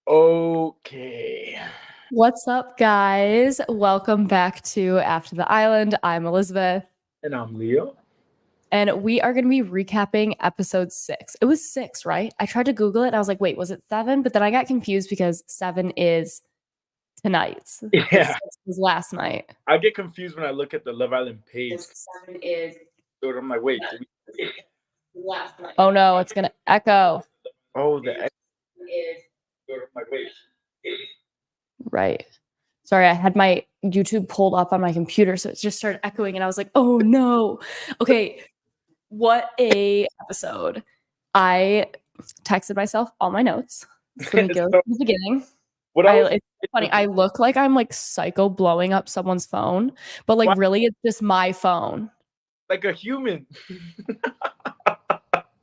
Okay. What's up, guys? Welcome back to After the Island. I'm Elizabeth, And I'm Leo. and we are going to be recapping episode 6. It was 6, right? I tried to Google it, and I was like, wait, was it 7? But then I got confused because 7 is tonight's, but Yeah. 6 was last night. I get confused when I look at the Love Island page. 7 is So I'm like, wait, last night. Oh no, it's going to echo. oh, the Right. Sorry, I had my YouTube pulled up on my computer, so it just started echoing, and I was like, oh no. Okay, what a episode. I texted myself all my notes. So let me go to the beginning. what I was It's funny. I look like I'm like psycho blowing up someone's phone, but like really it's just my phone. like a human.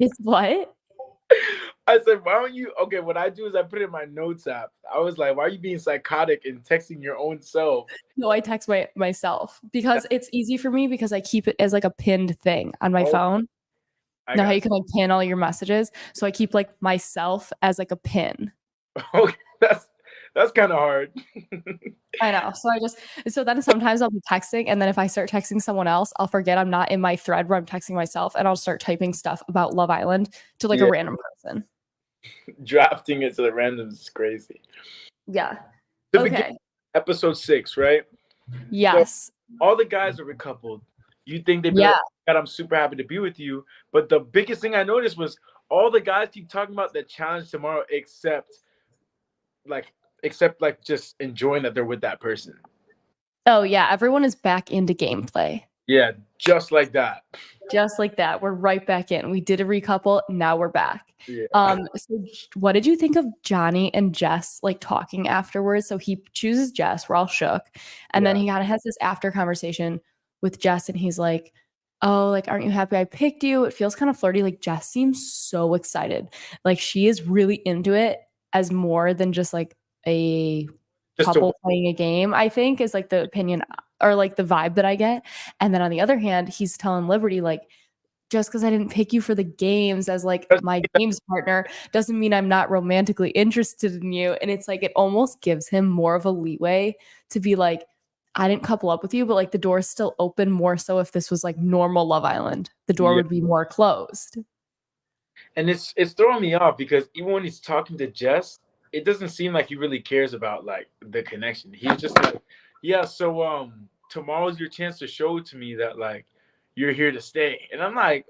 It's what? I said, why don't you? Okay, what I do is I put it in my notes app. I was like, why are you being psychotic and texting your own self? No, I text myself because it's easy for me because I keep it as like a pinned thing on my phone. I Know how got you can like pin all your messages? So I keep like myself as like a pin. okay, that's kind of hard. I know. So then sometimes I'll be texting, and then if I start texting someone else, I'll forget I'm not in my thread where I'm texting myself, and I'll start typing stuff about Love Island to like a Yeah. random person. Drafting it to the randoms is crazy. Yeah. The beginning, Okay. episode 6, right? Yes. All the guys are recoupled. You think they'd be Yeah. like, God, I'm super happy to be with you. But the biggest thing I noticed was all the guys keep talking about the challenge tomorrow, except just enjoying that they're with that person. Oh yeah. Everyone is back into gameplay. Yeah, just like that. Just like that. We're right back in. We did a recouple. Now we're back. Yeah. So what did you think of Johnny and Jess like talking afterwards? So he chooses Jess. We're all shook. And then he kind of has this after conversation with Jess, and he's like, oh, like, aren't you happy I picked you? It feels kind of flirty. Like Jess seems so excited. Like she is really into it as more than just like a couple playing a game, I think is like the opinion or like the vibe that I get. And then on the other hand, he's telling Liberty, like, just because I didn't pick you for the games as like my games partner doesn't mean I'm not romantically interested in you. And it's like it almost gives him more of a leeway to be like, I didn't couple up with you, but like the door is still open more so if this was like normal Love Island, the door would be more closed. And it's throwing me off because even when he's talking to Jess, it doesn't seem like he really cares about like the connection. He's just like, yeah, so tomorrow's your chance to show to me that like you're here to stay. And I'm like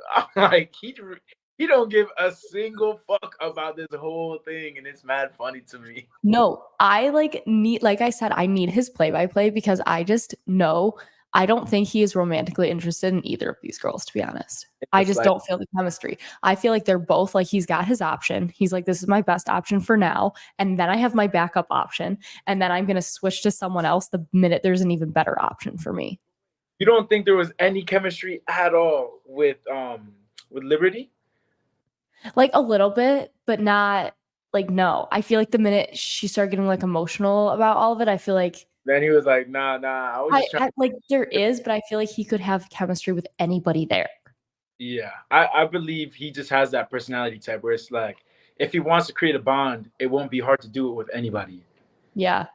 he don't give a single fuck about this whole thing, and it's mad funny to me. No, I like I said, I need his play-by-play because I just know I don't think he is romantically interested in either of these girls, to be honest. I just don't feel the chemistry. I feel like they're both like he's got his option. He's like, this is my best option for now. And then I have my backup option. And then I'm gonna switch to someone else the minute there's an even better option for me. You don't think there was any chemistry at all with Liberty? Like a little bit, but not like no. I feel like the minute she started getting like emotional about all of it, I feel like Then he was like, nah, I was just trying. like there is, but I feel like he could have chemistry with anybody there. Yeah, I believe he just has that personality type where it's like, if he wants to create a bond, it won't be hard to do it with anybody. Yeah,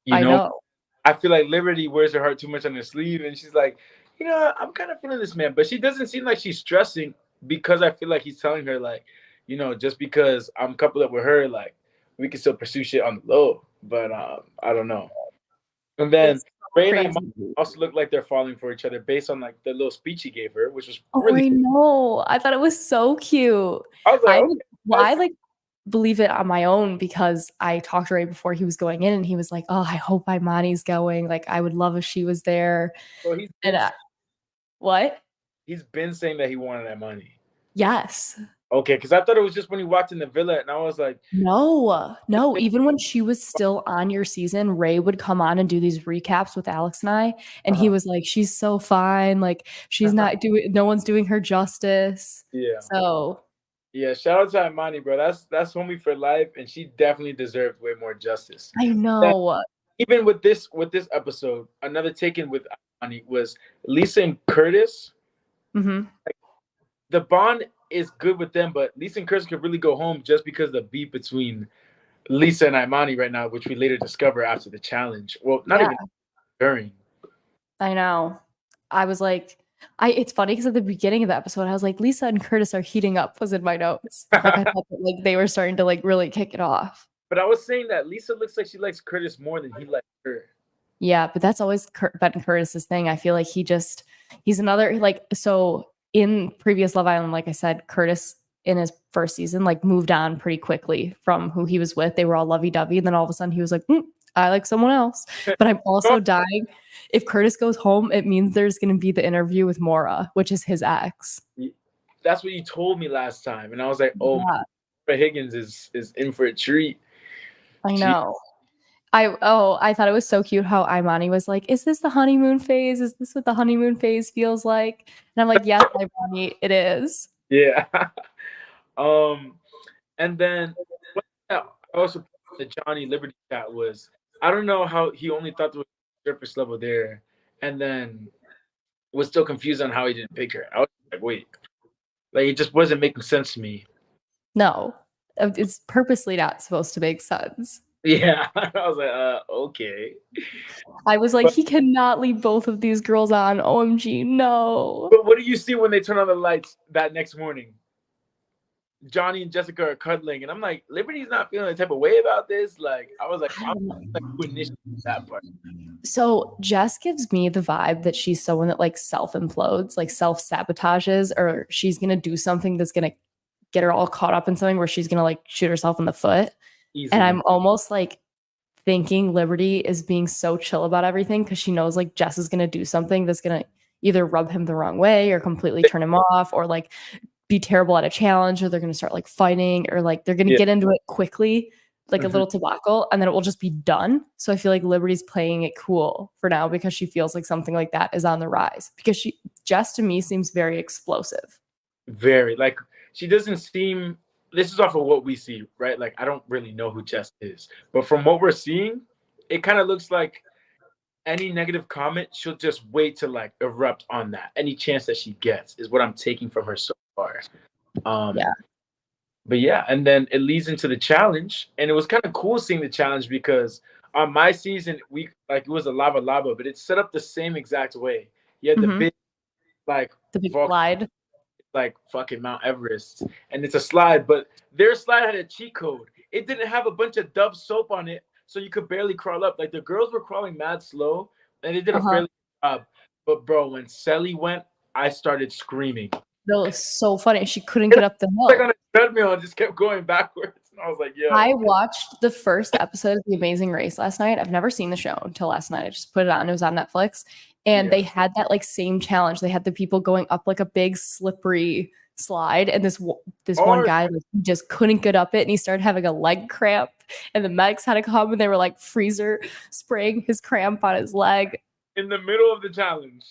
You I know. I feel like Liberty wears her heart too much on her sleeve, and she's like, I'm kind of feeling this man, but she doesn't seem like she's stressing because I feel like he's telling her like, just because I'm coupled up with her, like we can still pursue shit on the low. But I don't know. And then Raina and Mom also look like they're falling for each other based on like the little speech he gave her, which was really. I know. I thought it was so cute. I was like, I like believe it on my own because I talked to Ray before he was going in, and he was like, "Oh, I hope Imani's going. Like, I would love if she was there." Well, What? He's been saying that he wanted that money. Yes. Okay, because I thought it was just when he walked in the villa, and I was like, no. Even when she was still on your season, Ray would come on and do these recaps with Alex and I, and he was like, "She's so fine. Like, she's not doing. No one's doing her justice." Yeah. So. Yeah, shout out to Imani, bro. That's homie for life, and she definitely deserved way more justice. I know. Even with this episode, another taken with Imani was Lisa and Curtis. Mm-hmm. Like, the bond is good with them, but Lisa and Curtis could really go home just because the beef between Lisa and Imani right now, which we later discover after the challenge. Well, not Yeah, even during. I know. I was like, it's funny because at the beginning of the episode, I was like, Lisa and Curtis are heating up was in my notes. Like I thought that like they were starting to like really kick it off. But I was saying that Lisa looks like she likes Curtis more than he likes her. Yeah, but that's always been Curtis's thing. I feel like he's another like so in previous Love Island, like I said, Curtis in his first season like moved on pretty quickly from who he was with. They were all lovey-dovey, and then all of a sudden he was like, I like someone else. But I'm also dying. If Curtis goes home, it means there's going to be the interview with Maura, which is his ex. That's what you told me last time, and I was like, oh, yeah. Higgins is in for a treat. I know. I thought it was so cute how Imani was like, is this the honeymoon phase? Is this what the honeymoon phase feels like? And I'm like, yes, Imani, it is. Yeah. And then also the Johnny Liberty chat was, I don't know how he only thought there was surface level there, and then was still confused on how he didn't pick her. I was like, wait, like it just wasn't making sense to me. No, it's purposely not supposed to make sense. Yeah, I was like, okay. I was like, he cannot leave both of these girls on. OMG, no. But what do you see when they turn on the lights that next morning? Johnny and Jessica are cuddling, and I'm like, Liberty's not feeling the type of way about this. Like, I was like, I'm like, who initiated that part? So Jess gives me the vibe that she's someone that like self-implodes, like self-sabotages, or she's gonna do something that's gonna get her all caught up in something where she's gonna like shoot herself in the foot. Easily. And I'm almost like thinking Liberty is being so chill about everything because she knows like Jess is gonna do something that's gonna either rub him the wrong way or completely turn him off or like be terrible at a challenge, or they're gonna start like fighting, or like they're gonna get into it quickly, like a little debacle, and then it will just be done. So I feel like Liberty's playing it cool for now because she feels like something like that is on the rise. Because Jess to me seems very explosive. Very, like she doesn't seem. This is off of what we see, right? Like I don't really know who Jess is, but from what we're seeing, it kind of looks like any negative comment, she'll just wait to like erupt on that. Any chance that she gets is what I'm taking from her so far. Yeah. But yeah, and then it leads into the challenge, and it was kind of cool seeing the challenge because on my season, we like it was a lava, but it's set up the same exact way. You had the big, like the big slide, like fucking Mount Everest, and it's a slide, but their slide had a cheat code. It didn't have a bunch of Dove soap on it, so you could barely crawl up. Like the girls were crawling mad slow, and they did a fairly good job. But bro, when Selly went, I started screaming. That was so funny. She couldn't get up the hill. Like on a treadmill and just kept going backwards. And I was like, yeah. I watched the first episode of The Amazing Race last night. I've never seen the show until last night. I just put it on. It was on Netflix. And they had that like same challenge. They had the people going up like a big slippery slide. And this one guy like, just couldn't get up it. And he started having a leg cramp. And the medics had to come and they were like freezer spraying his cramp on his leg. In the middle of the challenge.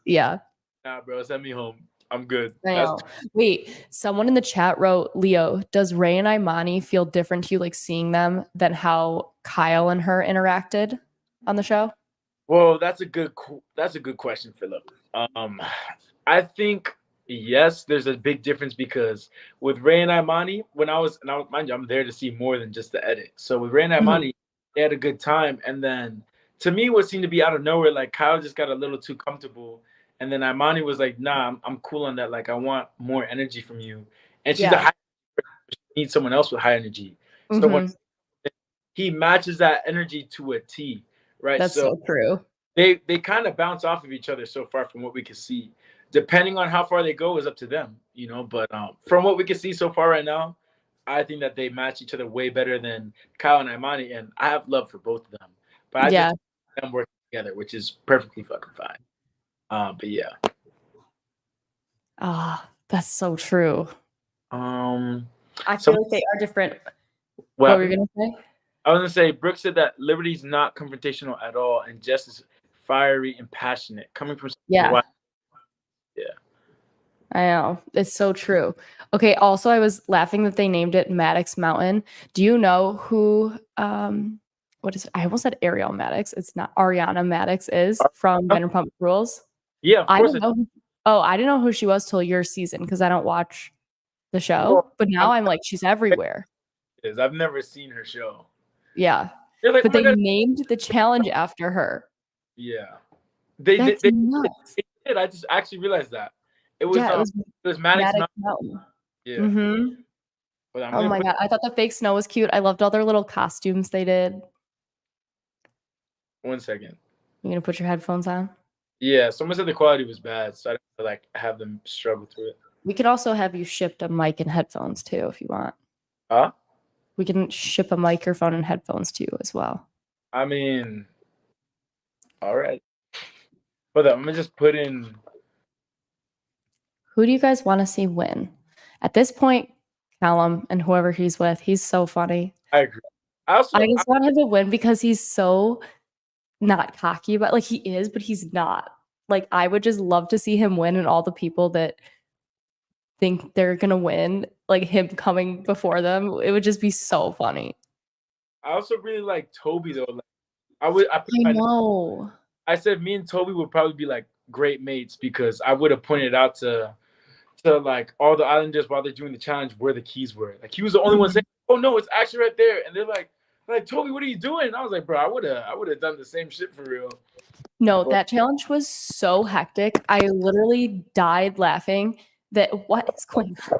Yeah. Nah, bro, send me home. I'm good. Wait, someone in the chat wrote, Leo, does Ray and Imani feel different to you, like seeing them, than how Kyle and her interacted on the show? Well, that's a good question, Philip. I think yes, there's a big difference because with Ray and Imani, mind you, I'm there to see more than just the edit. So with Ray and Imani, they had a good time, and then to me, what seemed to be out of nowhere, like Kyle just got a little too comfortable. And then Imani was like, nah, I'm cool on that. Like, I want more energy from you. And she's she needs someone else with high energy. So when he matches that energy to a T, right? That's so true. They kind of bounce off of each other so far from what we can see. Depending on how far they go is up to them, you know. But from what we can see so far right now, I think that they match each other way better than Kyle and Imani. And I have love for both of them. But I just them working together, which is perfectly fucking fine. But yeah. That's so true. I feel like they are different. What were you gonna say? I was gonna say Brooke said that Liberty's not confrontational at all, and Jess is fiery and passionate. Coming from yeah. I know. It's so true. Okay, also I was laughing that they named it Maddox Mountain. Do you know who what is it? I almost said Ariel Maddox. It's not Ariana Maddox is from Vanderpump Rules. Yeah, I didn't know who she was till your season because I don't watch the show. But now I'm like, she's everywhere. is. I've never seen her show. Yeah. They're like, But oh my they god, named the challenge after her. yeah. They That's they nuts. did. I just actually realized that Yeah, it it was Maddox Maddox Mountain. Mountain. Yeah, Mm-hmm. but I'm Oh gonna my put god, I thought the fake snow was cute. I loved all their little costumes they did. 1 second. You gonna put your headphones on? Yeah, someone said the quality was bad, so I didn't like have them struggle through it. We could also have you shipped a mic and headphones too, if you want. Huh? We can ship a microphone and headphones to you as well. I mean, all right. But I'm gonna just put in. Who do you guys want to see win? At this point, Callum and whoever he's with, he's so funny. I agree. I just want him to win because he's so not cocky about, like, he is, but he's not. Like, I would just love to see him win, and all the people that think they're gonna win, like him coming before them, it would just be so funny. I also really like Toby though. Like, I know. I said me and Toby would probably be like great mates because I would have pointed out to like all the Islanders while they're doing the challenge where the keys were. Like he was the only one saying, "Oh no, it's actually right there," and they're like, Toby, what are you doing? And I was like, bro, I would have done the same shit for real. No, that challenge was so hectic. I literally died laughing. What is going on?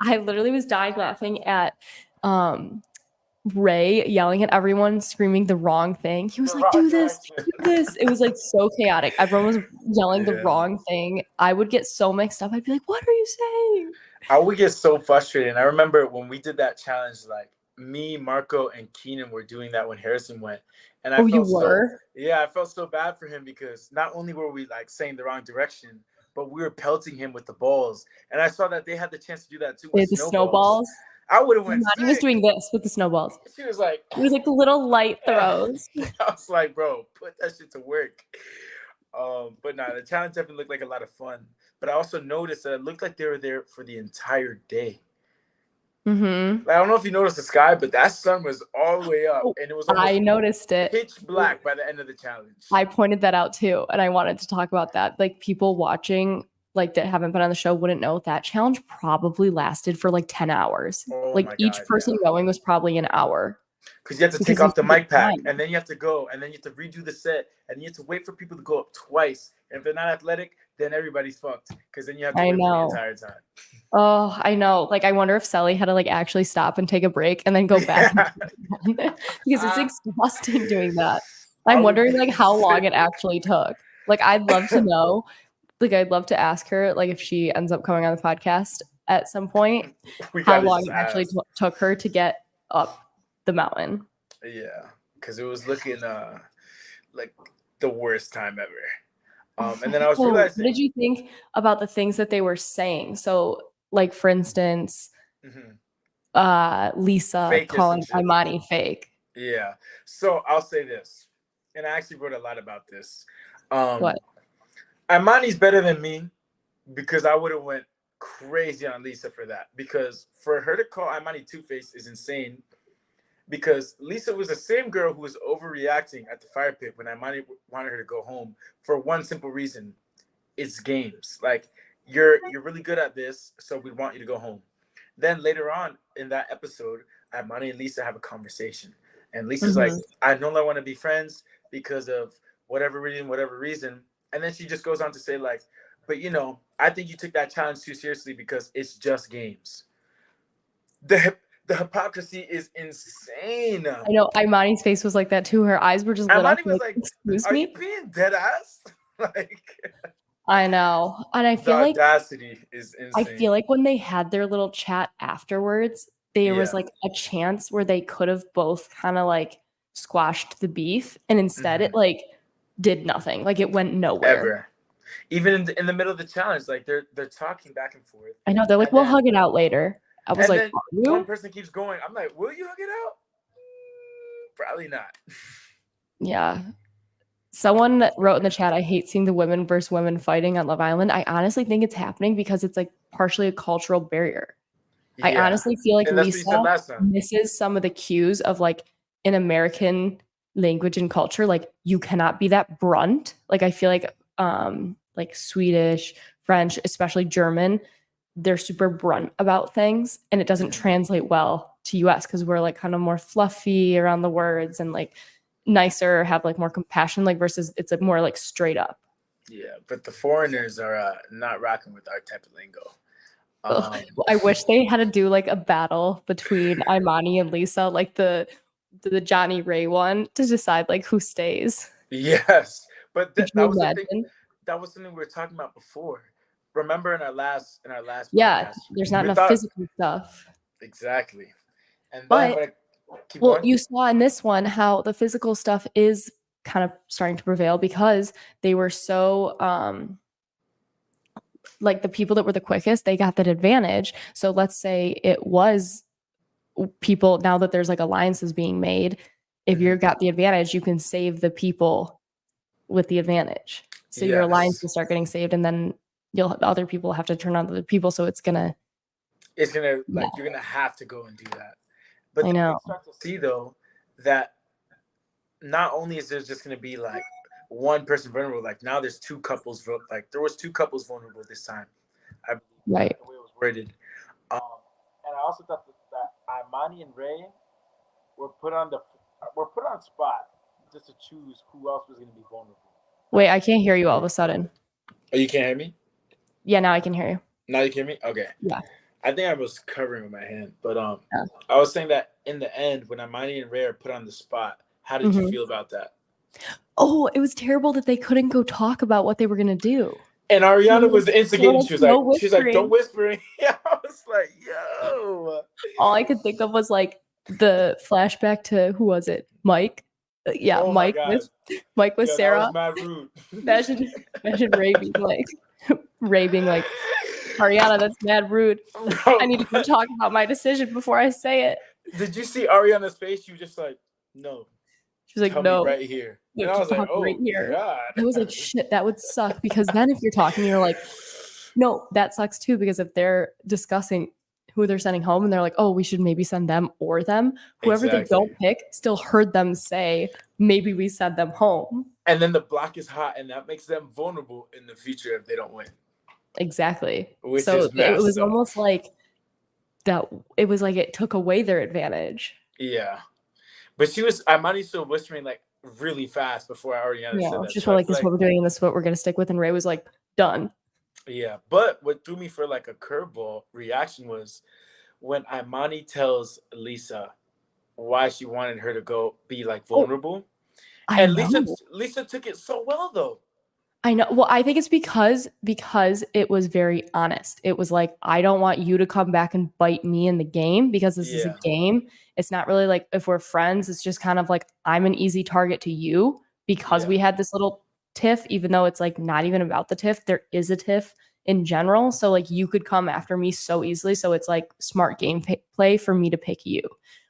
I literally was dying laughing at Ray yelling at everyone, screaming the wrong thing. He was like, do this, do this. It was like so chaotic. Everyone was yelling the wrong thing. I would get so mixed up. I'd be like, what are you saying? I would get so frustrated. And I remember when we did that challenge, like me, Marco, and Keenan were doing that when Harrison went. And I I felt so bad for him because not only were we like saying the wrong direction, but we were pelting him with the balls. And I saw that they had the chance to do that too with the snowballs. I would have went. He was doing this with the snowballs. She was like, it was like little light throws. I was like, bro, put that shit to work. But nah, the challenge definitely looked like a lot of fun. But I also noticed that it looked like they were there for the entire day. Mm-hmm. Like, I don't know if you noticed the sky, but that sun was all the way up, and it was. I noticed it. Pitch black by the end of the challenge. I pointed that out too, and I wanted to talk about that. Like people watching, like that haven't been on the show, wouldn't know that challenge probably lasted for like 10 hours. Like each person going was probably an hour. Because you have to take off the mic pack, and then you have to go, and then you have to redo the set, and you have to wait for people to go up twice. And if they're not athletic, then everybody's fucked. Because then you have to wait for the entire time. Oh, I know. Like, I wonder if Sally had to like actually stop and take a break and then go back because it's exhausting doing that. I'm wondering like how long it actually took. Like, I'd love to know. Like, I'd love to ask her, like, if she ends up coming on the podcast at some point, how long it actually took her to get up the mountain. Yeah, because it was looking like the worst time ever. And then I was realizing. What did you think about the things that they were saying? So, like, for instance, Lisa Fakest calling Imani fake. Yeah. So I'll say this, and I actually wrote a lot about this. What? Imani's better than me because I would have went crazy on Lisa for that. Because for her to call Imani Two-Face is insane. Because Lisa was the same girl who was overreacting at the fire pit when Imani wanted her to go home for one simple reason. It's games. Like, you're really good at this, so we want you to go home. Then later on in that episode, Imani and Lisa have a conversation. And Lisa's like, I no longer want to be friends because of whatever reason. And then she just goes on to say, like, but, you know, I think you took that challenge too seriously because it's just games. The hypocrisy is insane. I know. Imani's face was like that too. Her eyes were just lit up. Was like, excuse me? You being dead ass? Like, I know. And I feel like the audacity is insane. I feel like when they had their little chat afterwards, there was like a chance where they could have both kind of like squashed the beef, and instead it like did nothing. Like, it went nowhere. Ever. Even in the middle of the challenge, like they're talking back and forth. I know. They're like, we'll hug it out later. I was like, one person keeps going. I'm like, will you hug it out? Probably not. Yeah. Someone wrote in the chat, I hate seeing the women versus women fighting on Love Island. I honestly think it's happening because it's like partially a cultural barrier. Yeah. I honestly feel like Lisa misses some of the cues of like in American language and culture. Like, you cannot be that brunt. Like, I feel like Swedish, French, especially German, they're super blunt about things, and it doesn't translate well to US because we're like kind of more fluffy around the words and like nicer, have like more compassion, like versus it's like more like straight up. Yeah, but the foreigners are not rocking with our type of lingo. I wish they had to do like a battle between Imani and Lisa, like the Johnny Ray one, to decide like who stays. Yes, but Could that you was the thing. imagine? That was something we were talking about before. Remember in our last Yeah, podcast, there's not we enough thought physical stuff. exactly. And then But when I keep well, going, you saw in this one how the physical stuff is kind of starting to prevail because they were so like the people that were the quickest, they got that advantage. So let's say it was people, now that there's like alliances being made, if you got the advantage, you can save the people with the advantage. So your alliance will start getting saved, and then the other people have to turn on the people. So it's gonna like you're gonna have to go and do that. But I then know. we start to see though that not only is there just gonna be like one person vulnerable, like now there's two couples. Like there was two couples vulnerable this time. I believe Right. the way it was worded. And I also thought that Imani and Ray were put on spot just to choose who else was going to be vulnerable. Wait, I can't hear you all of a sudden. Oh, you can't hear me? Yeah, now I can hear you. Now you can hear me? Okay. Yeah. I think I was covering with my hand, but Yeah. I was saying that in the end, when Imani and Ray are put on the spot, how did you feel about that? Oh, it was terrible that they couldn't go talk about what they were going to do. And Ariana was instigating. She was like, "Don't whisper." Yeah, I was like, "Yo." All I could think of was like the flashback to who was it? Mike. Yeah, Oh Mike with Sarah. That was mad rude. Imagine Ray being like, Ariana, that's mad rude. Bro. I need to go talk about my decision before I say it. Did you see Ariana's face? She was just like, "No." She was like, Tell no, me right here. And I was like, "Oh, right here." God. I was like, shit, that would suck, because then if you're talking, you're like, no, that sucks too, because if they're discussing who they're sending home and they're like, oh, we should maybe send them or them, whoever they don't pick still heard them say, maybe we send them home. And then the block is hot, and that makes them vulnerable in the future if they don't win. Exactly. Which so is it was almost like that. It was like it took away their advantage. Yeah. But Imani's still whispering like really fast before Ariana said that. She's so like, this is what we're doing, and this is what we're going to stick with. And Ray was like, done. Yeah. But what threw me for like a curveball reaction was when Imani tells Lisa why she wanted her to go be like vulnerable. And Lisa took it so well though. I know. Well, I think it's because it was very honest. It was like, I don't want you to come back and bite me in the game, because this is a game. It's not really like if we're friends. It's just kind of like I'm an easy target to you because we had this little tiff, even though it's like not even about the tiff. There is a tiff in general. So like you could come after me so easily. So it's like smart game play for me to pick you,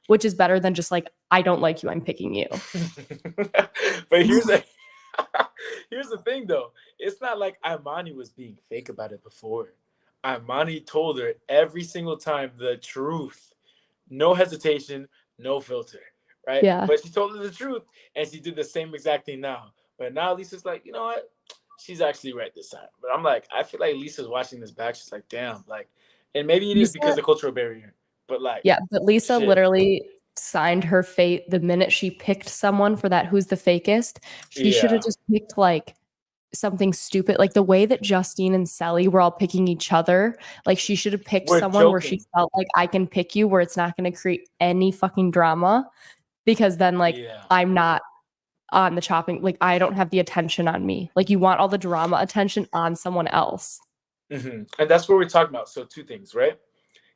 which is better than just like, I don't like you, I'm picking you. But here's the thing though. It's not like Imani was being fake about it before. Imani told her every single time the truth. No hesitation, no filter, right? Yeah. But she told her the truth, and she did the same exact thing now. But now Lisa's like, you know what? She's actually right this time. But I'm like, I feel like Lisa's watching this back. She's like, damn, like, and maybe it is because of the cultural barrier. But like, yeah, but Lisa literally signed her fate the minute she picked someone for that who's the fakest. She should have just picked like something stupid, like the way that Justine and Sally were all picking each other. Like she should have picked someone where she felt like, I can pick you, where it's not going to create any fucking drama, because then like I'm not on the chopping, like I don't have the attention on me. Like you want all the drama attention on someone else. Mm-hmm. And that's what we're talking about. So two things, right?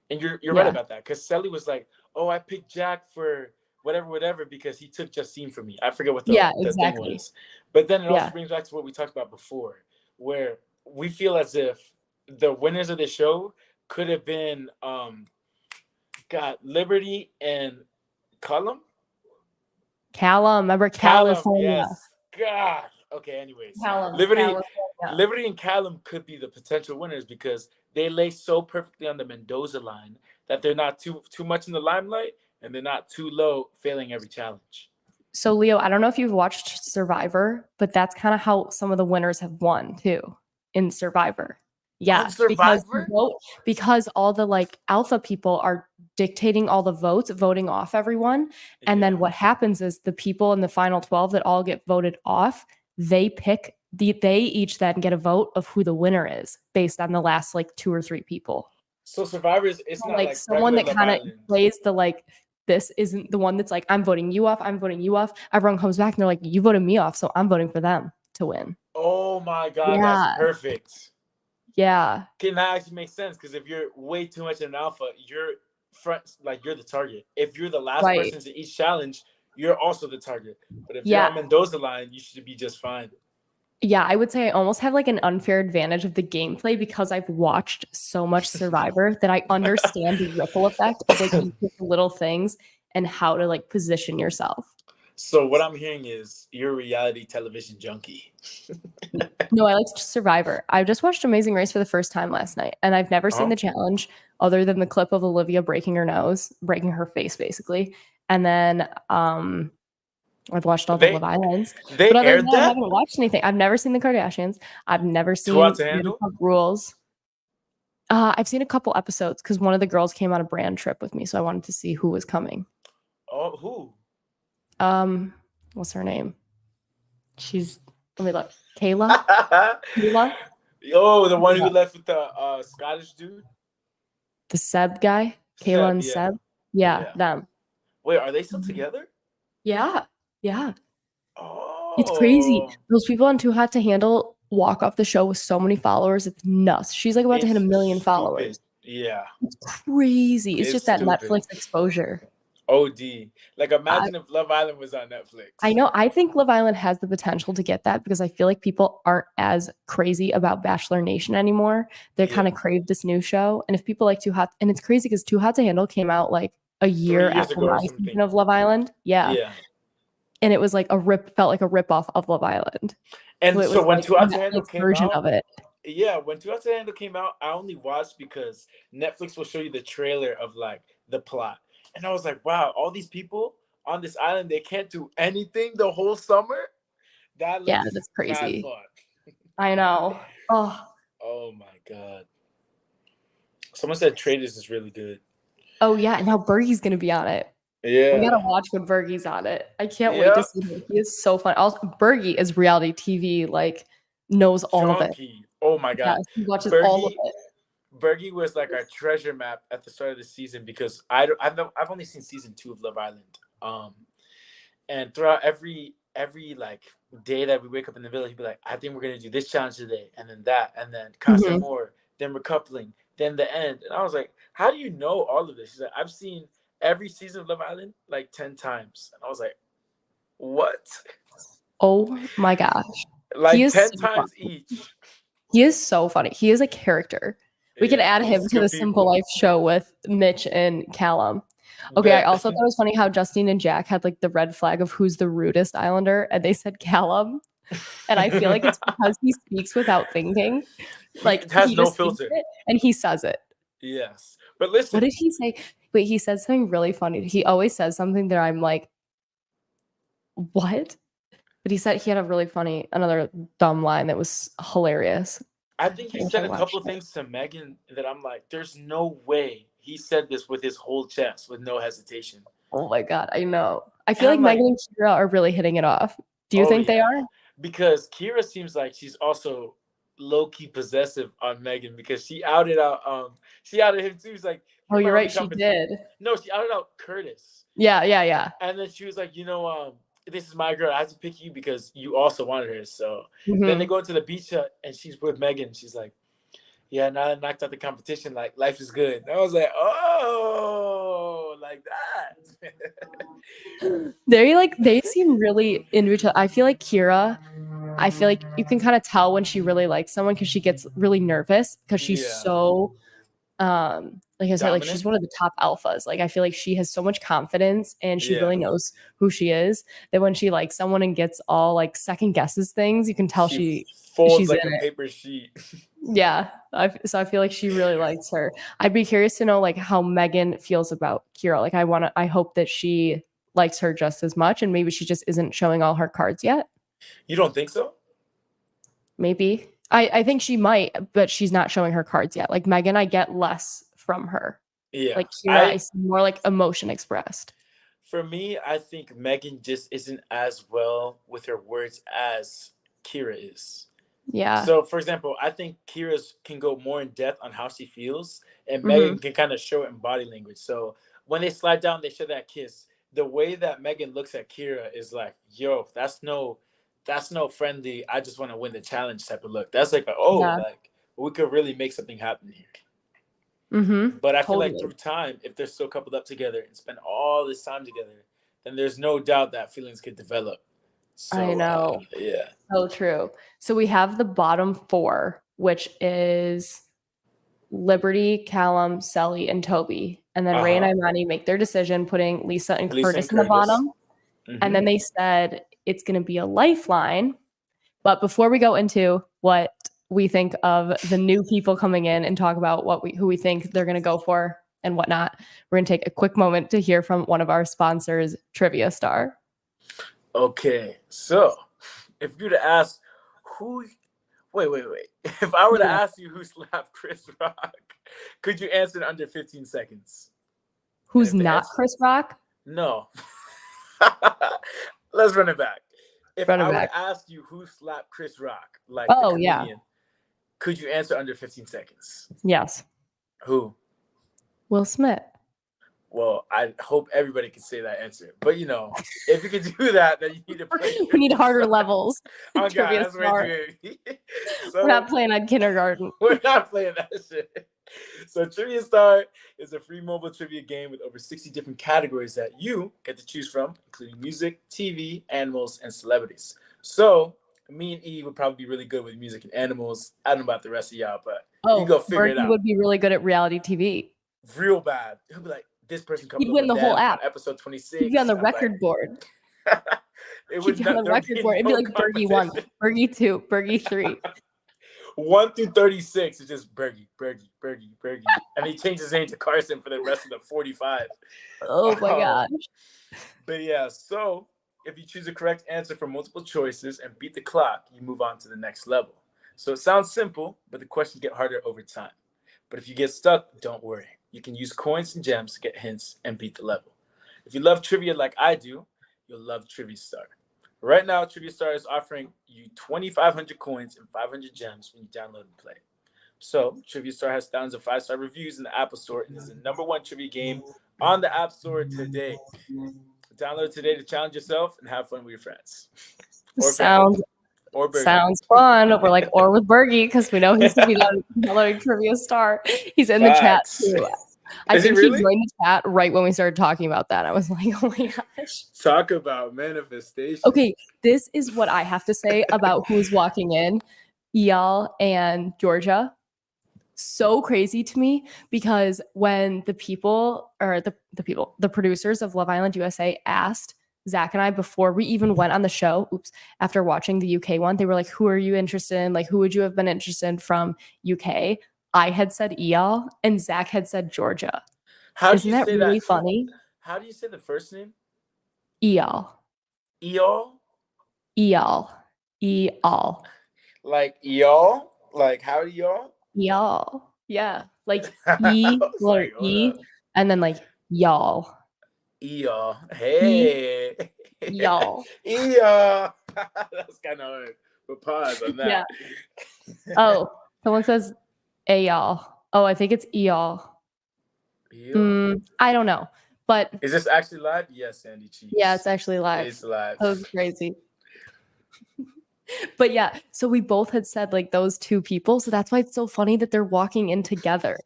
And you're right about that, because Sally was like, oh, I picked Jack for whatever because he took Justine from me. I forget what the thing was. But then it also brings back to what we talked about before, where we feel as if the winners of the show could have been Liberty and Callum. Remember California? Yes. God. Okay, anyways. Liberty and Callum could be the potential winners because they lay so perfectly on the Mendoza line that they're not too much in the limelight and they're not too low, failing every challenge. So Leo, I don't know if you've watched Survivor, but that's kind of how some of the winners have won too in Survivor. Yes, because the Survivor? vote because all the like alpha people are dictating all the votes, voting off everyone. And then Yeah. what happens is the people in the final 12 that all get voted off, they each then get a vote of who the winner is based on the last like 2 or 3 people. So Survivors, it's So, not like like someone regular that Love kind of Island. plays the like this isn't the one that's like I'm voting you off, I'm voting you off. Everyone comes back and they're like you voted me off, so I'm voting for them to win. Oh my God, that's Yeah. perfect. Yeah. Okay, now actually makes sense because if you're way too much an alpha, you're front, like you're the target. If you're the last Right. person to each challenge, you're also the target. But if you're Yeah. on Mendoza line, you should be just fine. Yeah, I would say I almost have like an unfair advantage of the gameplay because I've watched so much Survivor that I understand the ripple effect of like each of the little things and how to like position yourself. So what I'm hearing is you're a reality television junkie. No, I like Survivor. I just watched Amazing Race for the first time last night, and I've never seen Oh, the challenge other than the clip of Olivia breaking her nose, breaking her face basically. And then I've watched all the they Love Islands. they But other than aired that, I that haven't watched anything. I've never seen the Kardashians. I've never Too Hot seen to Handle. Vanderpump Rules. I've seen a couple episodes because one of the girls came on a brand trip with me, so I wanted to see who was coming. Oh, who? What's her name? She's let me look. Kayla. Kayla, Oh, the one who left with the Scottish dude. the Seb guy. Kayla Seb, and yeah. Seb. Yeah, Yeah. them. Wait, are they still Mhm. together? Yeah, yeah. Oh, It's crazy. Those people on Too Hot to Handle walk off the show with so many followers. It's nuts. She's like about to hit 1 million stupid. followers. Yeah, It's crazy. It's just that stupid. Netflix exposure. OD. Like, imagine if Love Island was on Netflix. I know. I think Love Island has the potential to get that because I feel like people aren't as crazy about Bachelor Nation anymore. They kind of crave this new show. And if people like Too Hot, and it's crazy because Too Hot to Handle came out like a year 3 years after ago or my something. season of Love Island. Yeah. Yeah. And it was like felt like a ripoff of Love Island. And it so was when like Too a Hot to Handle Netflix came version out, of it. yeah, when Too Hot to Handle came out, I only watched because Netflix will show you the trailer of like the plot. And I was like, wow, all these people on this island, they can't do anything the whole summer? That Yeah, looks that's mad crazy. fun. I know. Oh my God. Someone said Traders is really good. Oh yeah, and now Bergie's gonna be on it. Yeah. We gotta watch when Bergie's on it. I can't wait to see him. He is so fun. Also, Bergie is reality TV, like knows all of it. Junkie. Oh my God. Yes, he watches all of it. Bergie was like our treasure map at the start of the season because I've only seen season 2 of Love Island. And throughout every like day that we wake up in the village, he'd be like, I think we're gonna do this challenge today, and then that, and then Casa More, then recoupling, then the end. And I was like, how do you know all of this? She's like, I've seen every season of Love Island like 10 times. And I was like, what? Oh my gosh. Like He is 10 so times funny. each. He is so funny. He is a character. We can add him to the Simple Life show with Mitch and Callum. Okay, I also thought it was funny how Justine and Jack had like the red flag of who's the rudest Islander, and they said Callum. And I feel like it's because he speaks without thinking. Like He has he no just thinks filter. it and he says it. Yes. But listen. What did he say? Wait, he said something really funny. He always says something that I'm like, what? But he said he had a really funny, another dumb line that was hilarious. I think he said a couple of things to Megan that I'm like, there's no way he said this with his whole chest, with no hesitation. Oh my God, I know. I feel like Megan and Kira are really hitting it off. Do you think they are? Because Kira seems like she's also low-key possessive on Megan because she outed him too. She's like, oh, you're right, she did. No, she outed out Curtis. Yeah. And then she was like, this is my girl. I have to pick you because you also wanted her. So then they go into the beach hut and she's with Megan. She's like, yeah, now I knocked out the competition. Like, life is good. And I was like, oh, like that. They seem really into each other. I feel like Kira, you can kind of tell when she really likes someone because she gets really nervous because she's so like I said, like she's one of the top alphas. Like I feel like she has so much confidence and she really knows who she is that when she likes someone and gets all like second guesses things, you can tell she's like a paper sheet. Yeah. So I feel like she really likes her. I'd be curious to know like how Megan feels about Kira. Like I hope that she likes her just as much and maybe she just isn't showing all her cards yet. You don't think so? Maybe. I think she might, but she's not showing her cards yet. Like Megan, I get less from her. Yeah. Like Kira, I see more like emotion expressed. For me, I think Megan just isn't as well with her words as Kira is. Yeah. So, for example, I think Kira's can go more in depth on how she feels, and Megan Mm-hmm. can kind of show it in body language. So when they slide down, they show that kiss. The way that Megan looks at Kira is like, "Yo, that's no friendly. I just want to win the challenge type of look. That's like, oh, Yeah. like we could really make something happen here." Mm-hmm. But I feel like Totally. through time, if they're still coupled up together and spend all this time together, then there's no doubt that feelings could develop. I So know. yeah. So true. So we have the bottom four, which is Liberty, Callum, Selly, and Toby. And then Ray and Imani make their decision, putting Lisa and Lisa Curtis and in the Curtis. bottom. And then they said it's going to be a lifeline. But before we go into what we think of the new people coming in and talk about who we think they're going to go for and whatnot, we're going to take a quick moment to hear from one of our sponsors, Trivia Star. Okay, so if you were to ask who, wait. If I were to ask you who slapped Chris Rock, could you answer in under 15 seconds? Who's not Chris Rock? No. Let's run it back. If I were to ask you who slapped Chris Rock, like the comedian, could you answer under 15 seconds? Yes. Who? Will Smith. Well, I hope everybody can say that answer. But you know, if you can do that, then you need to play. We need harder levels. Oh God, that's way too so, we're not playing on kindergarten. We're not playing that shit. So Trivia Star is a free mobile trivia game with over 60 different categories that you get to choose from, including music, TV, animals, and celebrities. So me and E would probably be really good with music and animals. I don't know about the rest of y'all, but you go figure it out. Would be really good at reality TV. Real bad. He'll be like, this person comes He'd win the whole app. On episode 26. He'd be on the record board. It would be on the record board. It'd be like Bergie 1, Bergie 2, Bergie 3. 1 through 36 is just Bergie. And he changed his name to Carson for the rest of the 45. Oh my gosh. But yeah, so if you choose a correct answer for multiple choices and beat the clock, you move on to the next level. So it sounds simple, but the questions get harder over time. But if you get stuck, don't worry. You can use coins and gems to get hints and beat the level. If you love trivia like I do, you'll love Trivia Star. Right now, Trivia Star is offering you 2,500 coins and 500 gems when you download and play. So, Trivia Star has thousands of 5-star reviews in the Apple Store and is the #1 trivia game on the App Store today. Download today to challenge yourself and have fun with your friends. Sounds fun. We're like, or with Bergie, because we know he's going to be downloading Trivia Star. He's in the chat too. I think he joined the chat right when we started talking about that. I was like, oh my gosh. Talk about manifestation. Okay, this is what I have to say about who's walking in. Eyal and Georgia. So crazy to me, because when the producers of Love Island USA asked Zach and I before we even went on the show, after watching the UK one, they were like, who are you interested in? Like, who would you have been interested in from UK? I had said Eyal and Zach had said Georgia. Isn't that really funny? How do you say the first name? Eyal. Eyal? Eyal. Like y'all? Like how do y'all? Y'all. Yeah. Like E or E and then like y'all. Y'all. Hey. Y'all. Y'all. That's kind of hard. But pause on that. Yeah. Oh, someone says y'all. Oh, I think it's y'all. I don't know. But is this actually live? Yes, Sandy Cheeks. Yeah, it's actually live. It's live. That was crazy. But yeah, so we both had said like those two people. So that's why it's so funny that they're walking in together.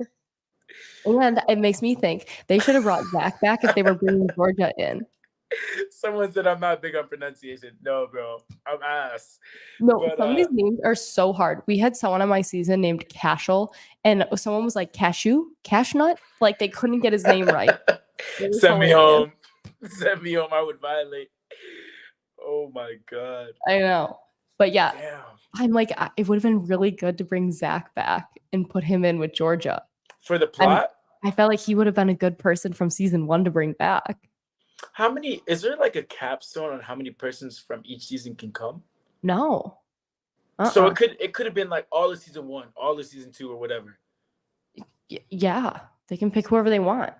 And it makes me think they should have brought Zach back if they were bringing Georgia in. Someone said I'm not big on pronunciation. No, bro. I'm ass. No, but, some of these names are so hard. We had someone on my season named Cashel, and someone was like Cashnut. Like they couldn't get his name right. Send me home. Send me home. I would violate. Oh my God. I know. But yeah, damn. I'm like, it would have been really good to bring Zach back and put him in with Georgia. For the plot? I felt like he would have been a good person from season 1 to bring back. How many, is there like a capstone on how many persons from each season can come? No. So it could have been like all of season 1, all of season 2, or whatever. Yeah, they can pick whoever they want.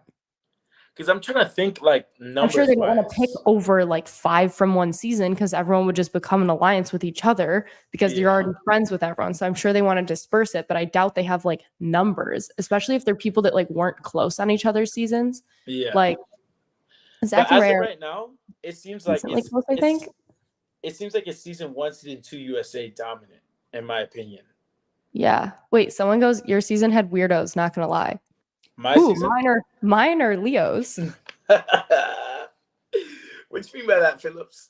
Because I'm trying to think like numbers. I'm sure they don't want to pick over like 5 from one season because everyone would just become an alliance with each other because they're already friends with everyone. So I'm sure they want to disperse it, but I doubt they have like numbers, especially if they're people that like weren't close on each other's seasons. Yeah. Like Zach as of right now, it seems like it's close, I think. It seems like it's season 1, season 2 USA dominant, in my opinion. Yeah. Wait, someone goes, your season had weirdos, not gonna lie. My season? Mine are Leo's. What you mean by that, Phillips?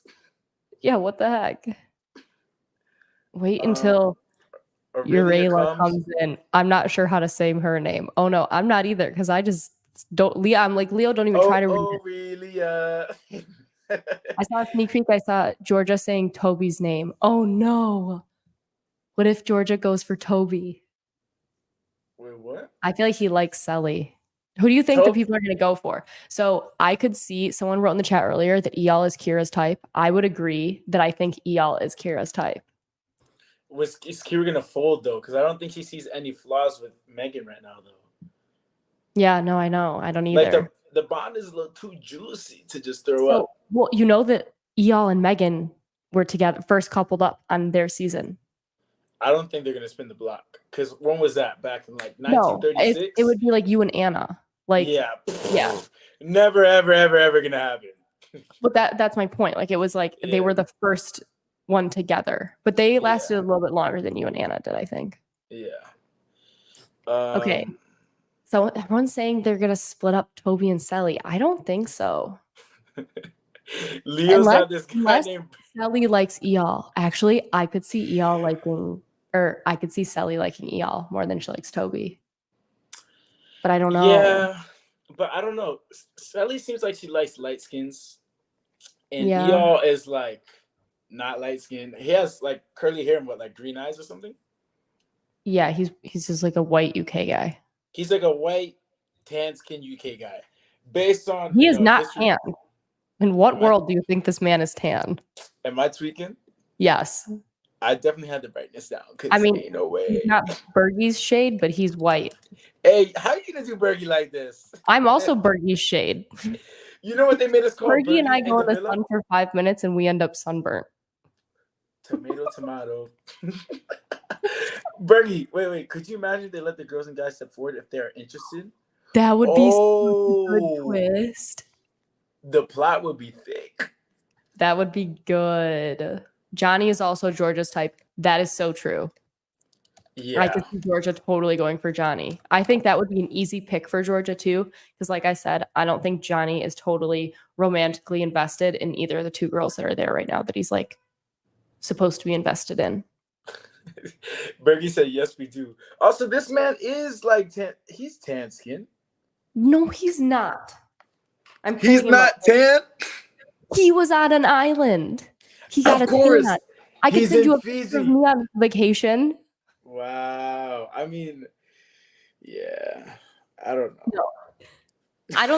Yeah, what the heck? Wait until Urela comes in. I'm not sure how to say her name. Oh no, I'm not either because I just don't. Leo, I'm like, Leo, don't even try to read it. I saw a sneak peek. I saw Georgia saying Toby's name. Oh no. What if Georgia goes for Toby? Wait, what? I feel like he likes Selly. Who do you think the people are going to go for? So I could see someone wrote in the chat earlier that Eyal is Kira's type. I would agree that I think Eyal is Kira's type. Is Kira going to fold, though? Because I don't think she sees any flaws with Megan right now, though. Yeah, no, I know. I don't either. Like the bond is a little too juicy to just throw up. Well, you know that Eyal and Megan were together, first coupled up on their season. I don't think they're going to spin the block. Because when was that? Back in like 1936? No, it would be like you and Anna. Like, yeah. Never, ever, ever, ever going to happen. But that's my point. Like, it was like they were the first one together. But they lasted a little bit longer than you and Anna did, I think. Yeah. Okay. So everyone's saying they're going to split up Toby and Selly. I don't think so. Leo's not this guy named Selly likes Eyal. Actually, I could see Eyal liking, or I could see Selly liking Eyal more than she likes Toby. But I don't know. Yeah, but I don't know. Selly seems like she likes light skins, and Eyal is like not light skinned. He has like curly hair and like green eyes or something. Yeah, he's just like a white UK guy. He's like a white tan skin UK guy. Based on he is not tan. In what world do you think this man is tan? Am I tweaking? Yes. I definitely had the brightness down. I mean, ain't no way. He's not Bergie's shade, but he's white. Hey, how are you gonna do Bergie like this? I'm also Bergie's shade. You know what they made us call Bergie and I go in the sun for 5 minutes and we end up sunburnt. Tomato. Bergie, wait. Could you imagine they let the girls and guys step forward if they're interested? That would be such a good twist. The plot would be thick. That would be good. Johnny is also Georgia's type. That is so true. Yeah. I could see Georgia totally going for Johnny. I think that would be an easy pick for Georgia too. Because like I said, I don't think Johnny is totally romantically invested in either of the two girls that are there right now that he's like supposed to be invested in. Bergie said, yes, we do. Also, this man is like he's tan skin. No, he's not. He's not tan. He was on an island. He got a tan. I could send you a picture of me on vacation. Wow. I mean, yeah. I don't know. No. I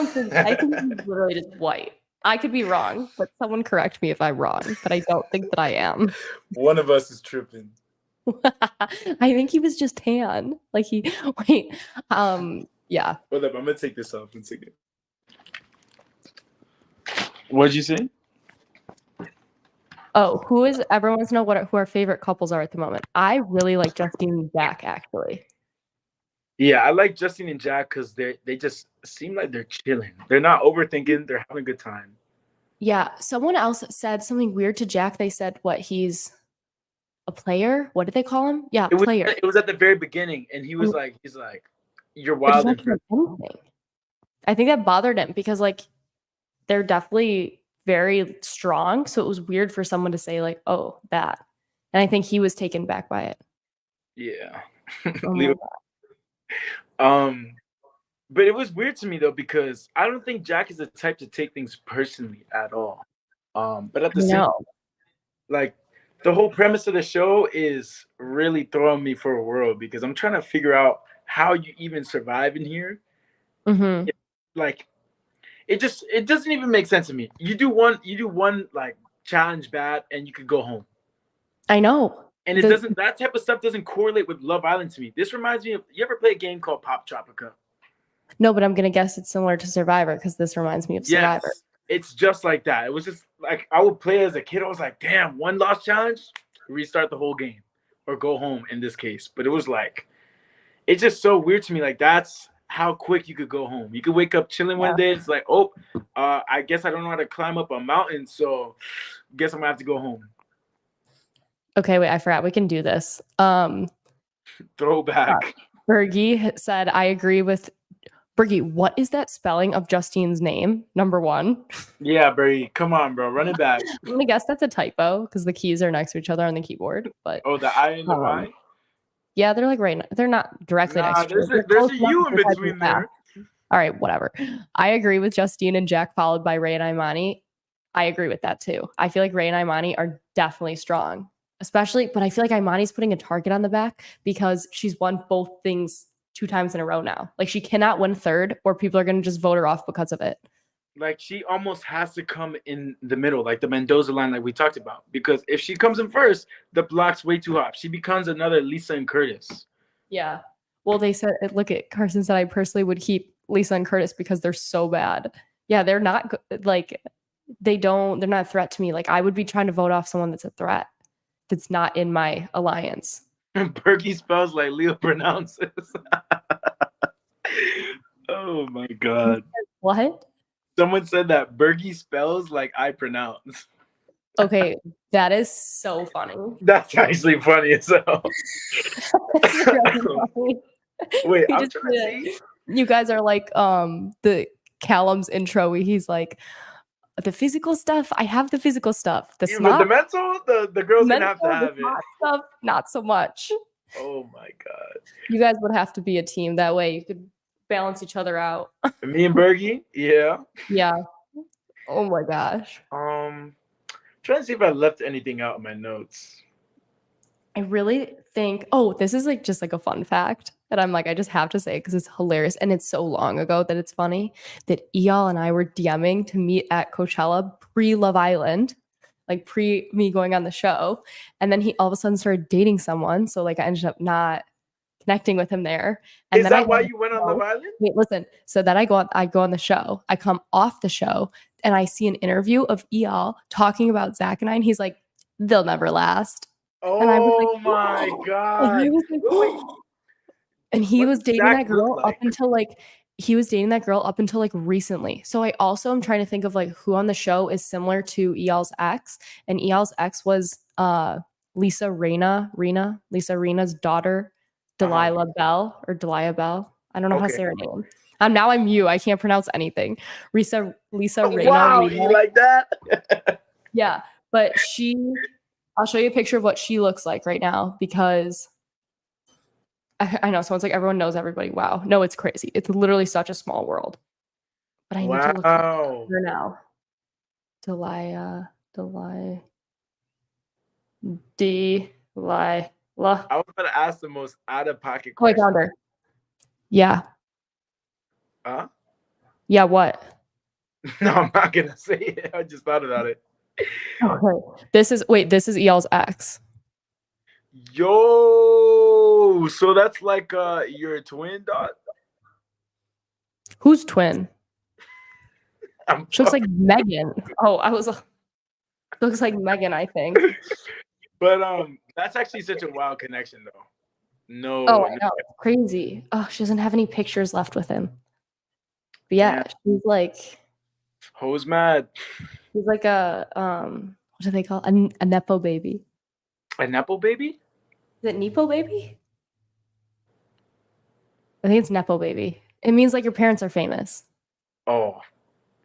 think he's literally just white. I could be wrong, but someone correct me if I'm wrong. But I don't think that I am. One of us is tripping. I think he was just tan. Like yeah. Hold up, I'm gonna take this off and take it. What'd you say? Oh, everyone wants to know who our favorite couples are at the moment. I really like Justine and Jack, actually. Yeah, I like Justine and Jack because they just seem like they're chilling. They're not overthinking. They're having a good time. Yeah. Someone else said something weird to Jack. They said, he's a player? What did they call him? Yeah, player. It was at the very beginning, and he's like, you're wild. I think that bothered him because they're definitely very strong. So it was weird for someone to say oh, that. And I think he was taken back by it. Yeah. But it was weird to me though, because I don't think Jack is the type to take things personally at all. But at the same time, the whole premise of the show is really throwing me for a whirl because I'm trying to figure out how you even survive in here. Mm-hmm. It doesn't even make sense to me. You do one challenge bad and you could go home. I know. And it doesn't. That type of stuff doesn't correlate with Love Island to me. This reminds me of. You ever play a game called Pop Tropica? No, but I'm gonna guess it's similar to Survivor because this reminds me of Survivor. Yes, it's just like that. It was just like I would play as a kid. I was like, damn, one loss challenge, restart the whole game, or go home in this case. But it was like, it's just so weird to me. Like that's how quick you could go home. You could wake up chilling one day. It's like, oh, I guess I don't know how to climb up a mountain, so guess I'm gonna have to go home. Okay, wait, I forgot. We can do this. Throwback. Bergie said, I agree with Bergie. What is that spelling of Justine's name? Number 1. Yeah, Bergie. Come on, bro. Run it back. I'm gonna guess that's a typo because the keys are next to each other on the keyboard. But the I and the Y? Yeah, they're like right. They're not directly next to each other. There's a U in between there. All right, whatever. I agree with Justine and Jack, followed by Ray and Imani. I agree with that too. I feel like Ray and Imani are definitely strong. Especially, but I feel like Imani's putting a target on the back because she's won both things 2 times in a row now. Like she cannot win third or people are going to just vote her off because of it. Like she almost has to come in the middle, like the Mendoza line like we talked about. Because if she comes in first, the block's way too hot. She becomes another Lisa and Curtis. Yeah. Well, they said, look at Carson said, I personally would keep Lisa and Curtis because they're so bad. Yeah, they're not like, they're not a threat to me. Like I would be trying to vote off someone that's a threat. That's not in my alliance. Bergie spells like Leo pronounces. Oh my God. What? Someone said that Bergie spells like I pronounce. Okay, that is so funny. That's actually funny as hell. Really funny. Wait, I'm trying to see. You guys are like the Callum's intro where he's like, the physical stuff, I have the physical stuff. The mental, the girls didn't have to have it. Stuff, not so much. Oh my God. You guys would have to be a team. That way you could balance each other out. Me and Bergie? Yeah. Yeah. Oh my gosh. Trying to see if I left anything out in my notes. I really think, this is like just like a fun fact. And I'm like, I just have to say it because it's hilarious. And it's so long ago that it's funny that Eyal and I were DMing to meet at Coachella pre-Love Island, like pre me going on the show. And then he all of a sudden started dating someone. So like I ended up not connecting with him there. And is that why you went on Love Island? Wait, listen. So that I go on the show. I come off the show and I see an interview of Eyal talking about Zach and I. And he's like, they'll never last. Oh and I was like, my God. And he was like, and he was dating that girl up until like recently. So I also am trying to think of like who on the show is similar to Eyal's ex. And Eyal's ex was Lisa Rinna's daughter, Delilah Bell. I don't know how to say her name. Now I'm you. I can't pronounce anything. Lisa Rinna. Wow, you like that? Yeah, but I'll show you a picture of what she looks like right now because I know someone's like everyone knows everybody. Wow, no, it's crazy. It's literally such a small world. But I need to look at her now. Delilah. I was gonna ask the most out of pocket question. I found her. Yeah. Huh? Yeah. What? No, I'm not gonna say it. I just thought about it. Okay. This is Eyal's ex. Yo, so that's like your twin, dog? Who's twin? She looks like Megan. Looks like Megan, I think. But that's actually such a wild connection, though. No. Oh, I know. Crazy. Oh, she doesn't have any pictures left with him. But yeah, she's like. Who's mad? She's like a what do they call it? A nepo baby? A nepo baby? Is it nepo baby? I think it's nepo baby. It means like your parents are famous. Oh.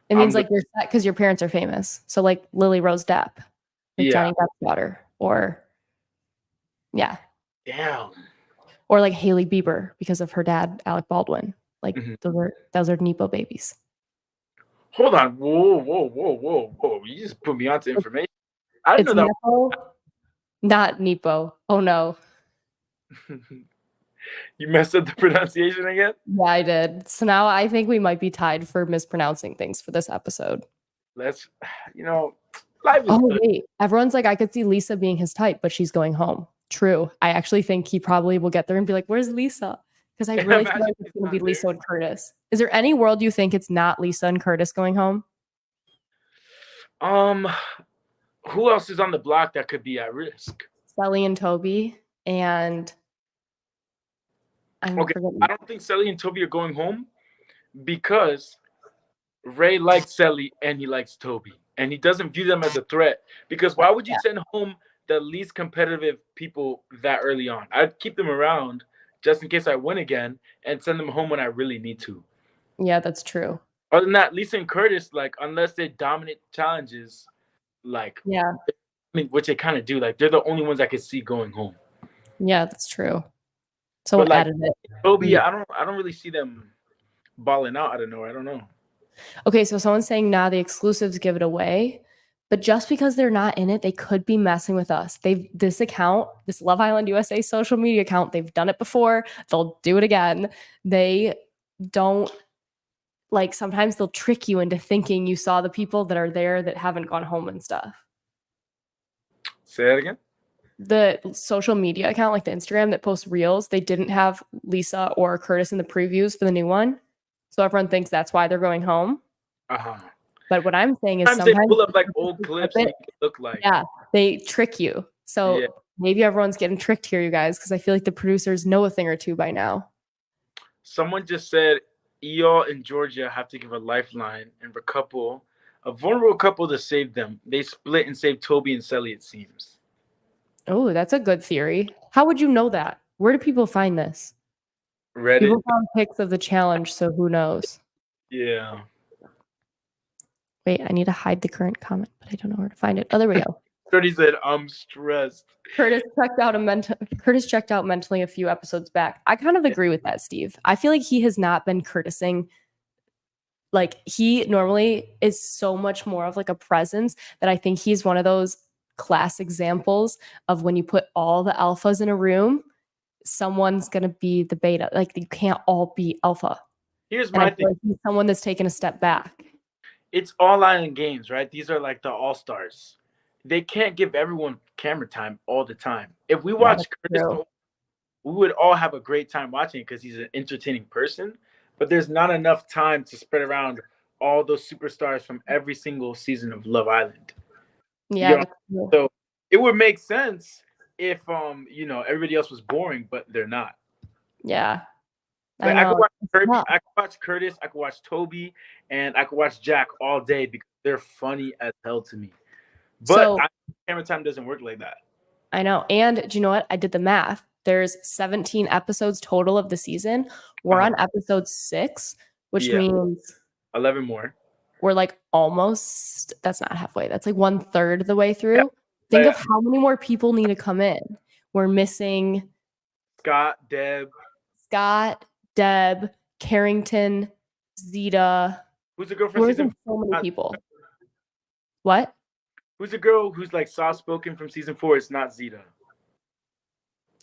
It means like you're set because your parents are famous. So like Lily Rose Depp, like Johnny Depp's daughter, or yeah. Damn. Or like Hailey Bieber because of her dad, Alec Baldwin. Like those are nepo babies. Hold on. Whoa. You just put me onto information. I didn't know that. Nepo, not Nepo. Oh no. You messed up the pronunciation again? Yeah, I did. So now I think we might be tied for mispronouncing things for this episode. Life is good. Wait. Everyone's like, I could see Lisa being his type, but she's going home. True. I actually think he probably will get there and be like, "Where's Lisa?" Because I really feel Imagine like he's it's going to be not Lisa there. and Curtis. Is there any world you think it's not Lisa and Curtis going home? Um, who else is on the block that could be at risk? Sally and Toby, and I'm Okay, forgetting. I don't think Sally and Toby are going home because Ray likes Sally and he likes Toby, and he doesn't view them as a threat. Because why would you Yeah, send home the least competitive people that early on? I'd keep them around just in case I win again, and send them home when I really need to. yeah, that's true. Other than that, Lisa and Curtis, like unless they dominate challenges, like Yeah, I mean, which they kind of do, like they're the only ones I could see going home. yeah, that's true. But Someone like added it. Toby, I don't really see them balling out of nowhere. I don't know. Okay, so someone's saying now the exclusives give it away, but just because they're not in it, they could be messing with us. This account, this Love Island USA social media account, they've done it before. They'll do it again. They don't like sometimes they'll trick you into thinking you saw the people that are there that haven't gone home and stuff. Say that again. The social media account, like the Instagram that posts reels, they didn't have Lisa or Curtis in the previews for the new one. So everyone thinks that's why they're going home. Uh-huh. But what I'm saying is Sometimes they sometimes pull up like old clips and make it look like. yeah, they trick you. So Yeah. maybe everyone's getting tricked here, you guys, because I feel like the producers know a thing or two by now. Someone just said Eeyore and Georgia have to give a lifeline and a vulnerable couple to save them. They split and saved Toby and Sally, it seems. Oh, that's a good theory. How would you know that? Where do people find this? Reddit. People found pics of the challenge, so who knows? Yeah. Wait, I need to hide the current comment, but I don't know where to find it. Oh, there we go. Freddie said, I'm stressed. Curtis checked out mentally a few episodes back. I kind of agree with that, Steve. I feel like he has not been Curtising. Like he normally is so much more of like a presence that I think he's one of those class examples of when you put all the alphas in a room, someone's gonna be the beta. Like you can't all be alpha. Here's And I my feel thing. like he's someone that's taken a step back. It's all island games, right? These are like the all-stars. They can't give everyone camera time all the time. If we watch Curtis, we would all have a great time watching it because he's an entertaining person. But there's not enough time to spread around all those superstars from every single season of Love Island. Yeah. So it would make sense if everybody else was boring, but they're not. Yeah. Like, I could watch Kirby, I could watch Curtis, I could watch Toby, and I could watch Jack all day because they're funny as hell to me. But camera time doesn't work like that. I know. And do you know what? I did the math. There's 17 episodes total of the season. We're on episode 6, which means 11 more. We're like almost, that's not halfway. That's like 1/3 of the way through. Yeah. Think of how many more people need to come in. We're missing Scott, Deb, Carrington, Zeta. Who's the girl from season 4? So many people. What? Who's the girl who's like soft spoken from season 4? It's not Zeta.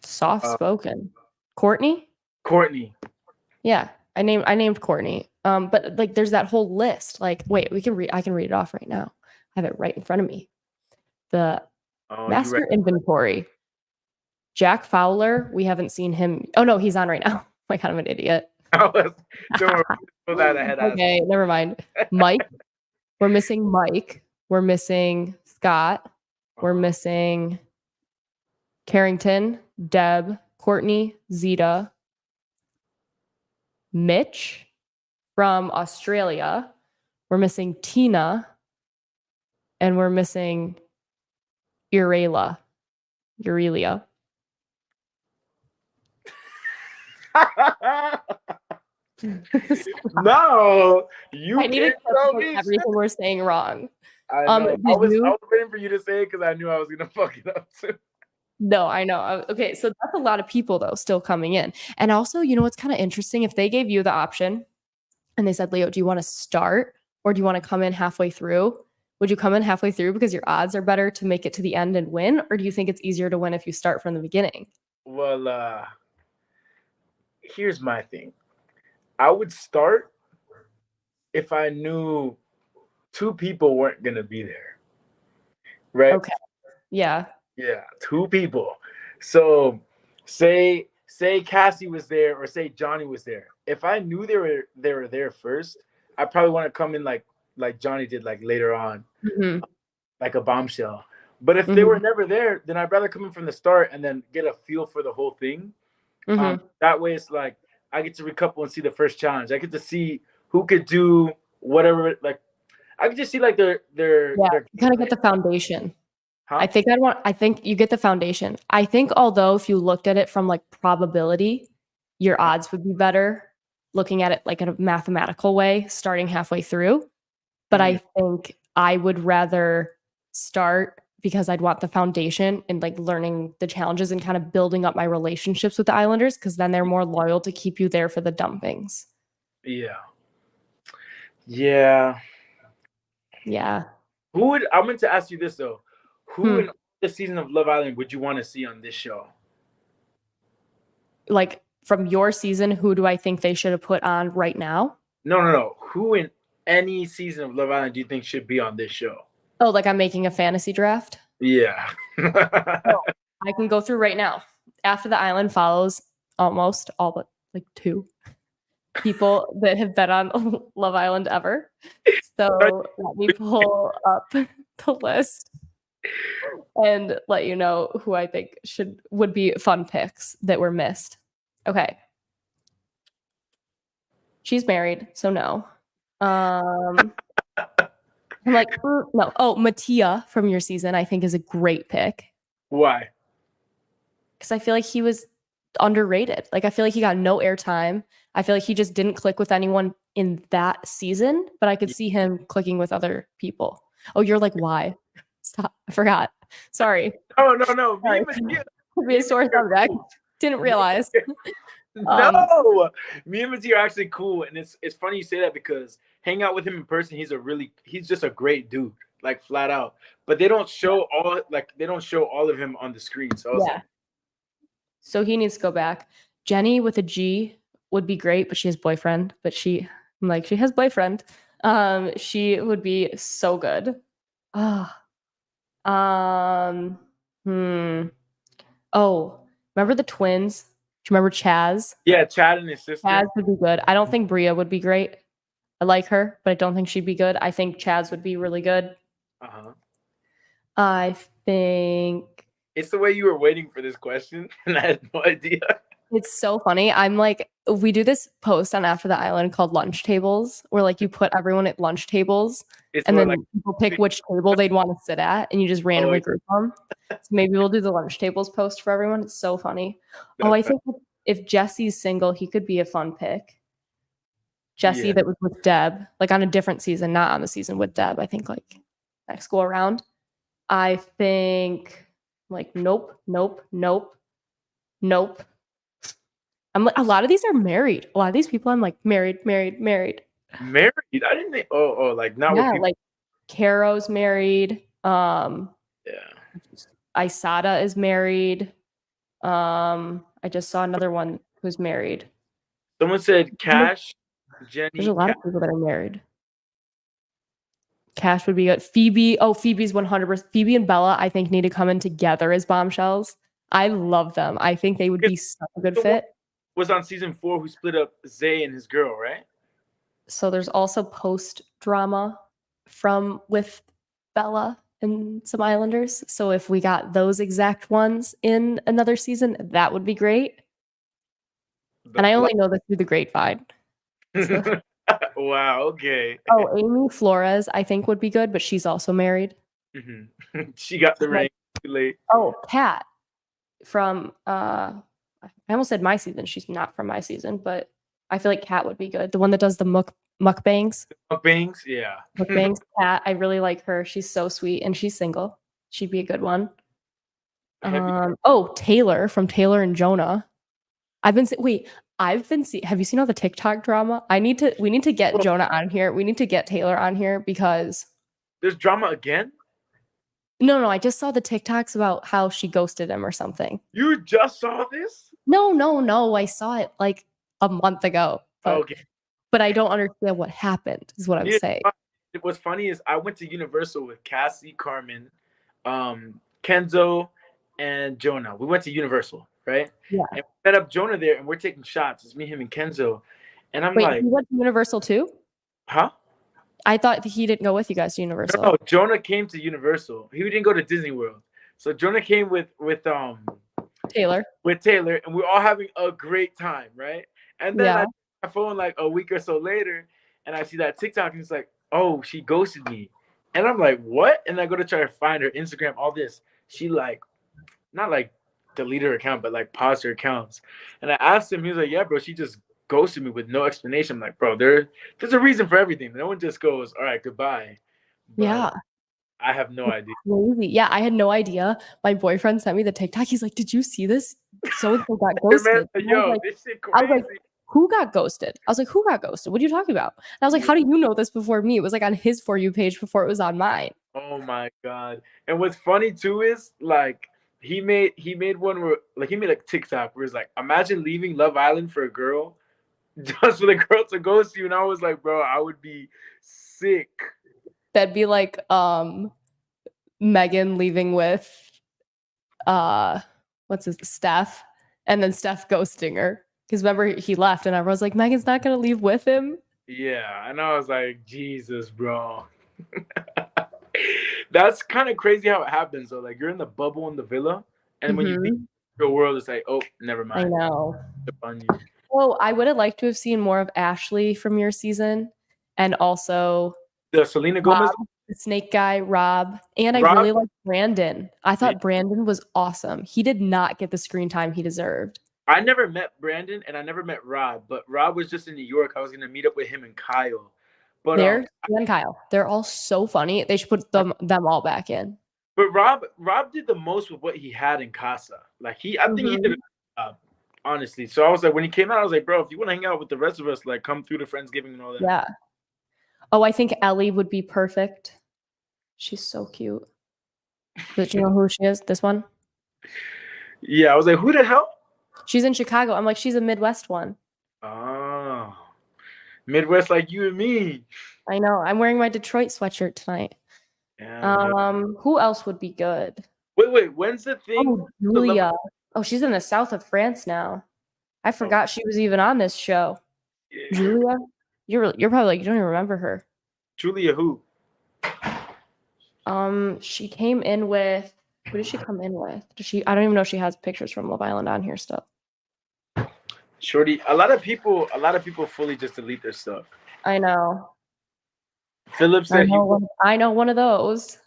Soft spoken. Courtney. Yeah, I named Courtney. But like there's that whole list. Like, wait, I can read it off right now. I have it right in front of me. The master inventory. Jack Fowler, we haven't seen him. Oh no, he's on right now. My God, I'm an idiot. Okay, never mind. Mike. We're missing Mike. We're missing Scott. We're missing Carrington, Deb, Courtney, Zeta, Mitch from Australia. We're missing Tina. And we're missing Aurelia. No, I need to tell me everything we're saying wrong. I was waiting for you to say it because I knew I was gonna fuck it up too. No, I know. Okay, so that's a lot of people though still coming in. And also, you know what's kind of interesting? If they gave you the option and they said, Leo, do you want to start or do you want to come in halfway through? Would you come in halfway through because your odds are better to make it to the end and win? Or do you think it's easier to win if you start from the beginning? Well, here's my thing. I would start if I knew 2 people weren't going to be there. Right? Okay. Yeah. Yeah, 2 people. So say Cassie was there or say Johnny was there. If I knew they were there first, I probably want to come in like Johnny did like later on, Mhm, like a bombshell. But if they were mhm, never there, then I'd rather come in from the start and then get a feel for the whole thing. mhm. That way it's like I get to recouple and see the first challenge. I get to see who could do whatever. Like I could just see like Yeah, their you kinda get gameplay. the foundation. Huh? I think you get the foundation. I think although if you looked at it from, like, probability, your Uh, odds would be better looking at it, like, in a mathematical way starting halfway through, but mhm. I think I would rather start because I'd want the foundation and, like, learning the challenges and kind of building up my relationships with the Islanders because then they're more loyal to keep you there for the dumpings. Yeah. Yeah. Yeah. Who would I meant to ask you this though? Who Hmm. in the season of Love Island would you want to see on this show? Like, from your season, who do I think they should have put on right now? No, no, no. Who in any season of Love Island do you think should be on this show? Oh, like I'm making a fantasy draft? Yeah. Oh, I can go through right now. After the Island follows almost all but, like, 2 people that have been on Love Island ever. So, let me pull up the list and let you know who I think would be fun picks that were missed. Okay. She's married, so no. I'm like, no. Oh, Mattia from your season, I think is a great pick Why? because I feel like he was underrated. Like, I feel like he got no airtime. I feel like he just didn't click with anyone in that season, but I could see him clicking with other people. Oh, you're like, why? Stop. I forgot. Sorry. No, no, no. Me Sorry. and Mattia, Could be me a and sore Mattia are subject. cool. Didn't Me realize. Um, No, me and Mattia are actually cool, and it's funny you say that because hang out with him in person, he's just a great dude, like flat out. But they don't show all of him on the screen. So I was like, yeah. So he needs to go back. Jenny with a G would be great, but she has boyfriend. But I'm like, she has boyfriend. She would be so good. Ah, hmm. Oh, remember the twins? Do you remember Chaz? yeah, Chad and his Chaz sister. would be good. I don't think Bria would be great. I like her, but I don't think she'd be good. I think Chaz would be really good. Uh-huh. I think It's the way you were waiting for this question, and I had no idea. it's so funny. I'm like, we do this post on After the Island called lunch tables, where like you put everyone at lunch tables It's and what then like people pick which table they'd want to sit at and you just oh randomly group them. So maybe we'll do the lunch tables post for everyone. It's so funny. Oh, that's I fine. think if Jesse's single, he could be a fun pick. Jesse Yeah. that was with Deb, like on a different season, not on the season with Deb. I think like next go around. I think like nope, nope, nope, nope. I'm like a lot of these are married. A lot of these people I'm like married, married, married. Married? I didn't think like not with Yeah, people. like Caro's married. Yeah. Isada is married. I just saw another one who's married. Someone said Cash, There's Jenny, a lot of people that are married. Cash would be good. Phoebe, oh, Phoebe's 100%. Phoebe and Bella, I think, need to come in together as bombshells. I love them. I think they would be such a good the one fit. was on season 4 who split up Zay and his girl, right? So there's also post drama from with Bella and some Islanders. So if we got those exact ones in another season, that would be great. And I only know this through the grapevine. So. Wow. Okay. Oh, Amy Flores, I think would be good, but she's also married. She got the ring too late. Oh, Kat from I almost said my season. She's not from my season, but I feel like Kat would be good. The one that does the mukbangs. Bangs, yeah. Mukbangs, Kat. I really like her. She's so sweet and she's single. She'd be a good one. Oh, Taylor from Taylor and Jonah. I've been seeing. Have you seen all the TikTok drama? We need to get Jonah on here. We need to get Taylor on here because There's drama again? no, I just saw the TikToks about how she ghosted him or something. You just saw this? No. I saw it like a month ago. Okay. But I don't understand what happened, is what I'm saying. What's funny is I went to Universal with Cassie, Carmen, Kenzo, and Jonah. We went to Universal, right? Yeah. And we met up Jonah there, and we're taking shots. It's me, him, and Kenzo. And I'm Wait, like, he went to Universal too? huh? I thought he didn't go with you guys to Universal. No, Jonah came to Universal. He didn't go to Disney World. So Jonah came Taylor. with Taylor, and we're all having a great time, right? And then Yeah. I check my phone like a week or so later, and I see that TikTok, and it's like, oh, she ghosted me. And I'm like, what? And I go to try to find her Instagram, all this. She like, not like delete her account, but like pause her accounts. And I asked him, he was like, yeah, bro, she just ghosted me with no explanation. I'm like, bro, there's a reason for everything. No one just goes, all right, goodbye. But Yeah. I have no idea. Crazy. Yeah, I had no idea. My boyfriend sent me the TikTok. He's like, "Did you see this? So and so got ghosted." And Yo, this shit I was crazy. like, "Who got ghosted?" I was like, "Who got ghosted? What are you talking about?" And I was like, "How do you know this before me?" It was like on his For You page before it was on mine. Oh my god! And what's funny too is like he made one where like he made a TikTok where it's like, imagine leaving Love Island for a girl, just for the girl to ghost you. And I was like, bro, I would be sick. That'd be like Megan leaving with what's his Steph, and then Steph ghosting her. Because remember he left and everyone's like, Megan's not gonna leave with him. Yeah, and I was like, Jesus, bro. That's kind of crazy how it happens though. Like you're in the bubble in the villa, and when you leave the world, it's like, oh, never mind. I know. On you. Oh, I would have liked to have seen more of Ashley from your season, and also The Selena Gomez, Rob, the snake guy, Rob, and I Rob? really liked Brandon. I thought Brandon was awesome. He did not get the screen time he deserved. I never met Brandon and I never met Rob, but Rob was just in New York. I was gonna meet up with him and Kyle. But and Kyle, they're all so funny. They should put them all back in. But Rob did the most with what he had in Casa. Like I think he did a good job, honestly. So I was like, when he came out, I was like, bro, if you want to hang out with the rest of us, like come through to Friendsgiving and all that. Yeah. Oh, I think Ellie would be perfect. She's so cute. Did you know who she is? This one? Yeah, I was like, who the hell? She's in Chicago. I'm like, she's a Midwest one. Oh, Midwest like you and me. I know. I'm wearing my Detroit sweatshirt tonight. Yeah, who else would be good? Wait. When's the thing? Oh, Julia. Oh, she's in the south of France now. I forgot she was even on this show. Yeah. Julia, you're probably like, you don't even remember her. Julia who? She came in with. Who did she come in with? I don't even know if she has pictures from Love Island on here still. Shorty, a lot of people fully just delete their stuff. I know. Philip said I know one of those.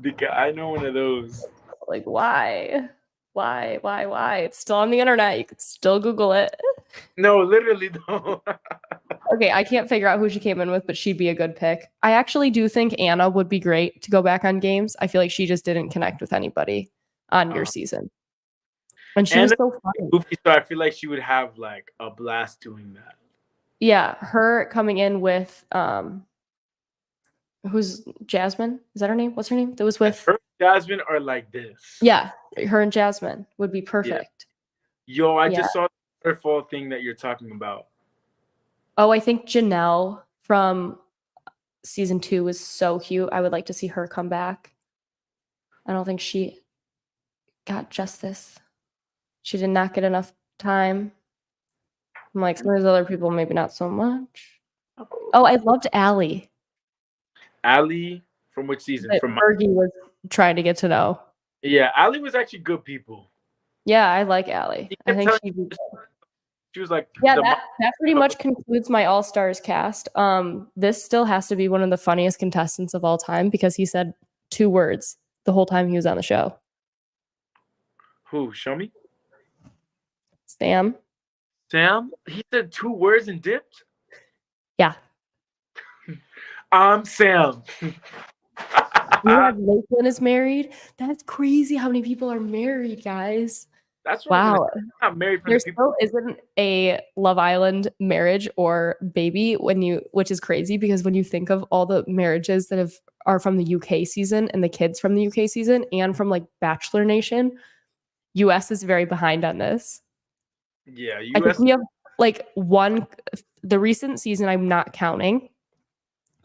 Because I know one of those. Like, why? It's still on the internet. You could still Google it. No, literally though. Okay, I can't figure out who she came in with, but she'd be a good pick. I actually do think Anna would be great to go back on games. I feel like she just didn't connect with anybody on your season. And she was so funny. Goofy, so I feel like she would have like a blast doing that. Yeah, her coming in with who's Jasmine? Is that her name? What's her name? That was with her, Jasmine or like this. Yeah, her and Jasmine would be perfect. Yeah. Yo, I just saw the waterfall thing that you're talking about. Oh, I think Janelle from season 2 was so cute. I would like to see her come back. I don't think she got justice. She did not get enough time. I'm like, some of those other people, maybe not so much. Oh, I loved Allie. Allie from which season? From Fergie was trying to get to know. Yeah, Allie was actually good people. Yeah, I like Allie. I think she was like, yeah, that pretty much concludes my All Stars cast. This still has to be one of the funniest contestants of all time because he said 2 words the whole time he was on the show. Who? Show me. Sam? He said 2 words and dipped? Yeah. I'm Sam. You have Lakeland is married? That's crazy how many people are married, guys. That's wow. Not married for there the people. Still isn't a Love Island marriage or baby which is crazy because when you think of all the marriages that are from the UK season and the kids from the UK season and from like Bachelor Nation, US is very behind on this. Yeah, I think we have like the recent season I'm not counting,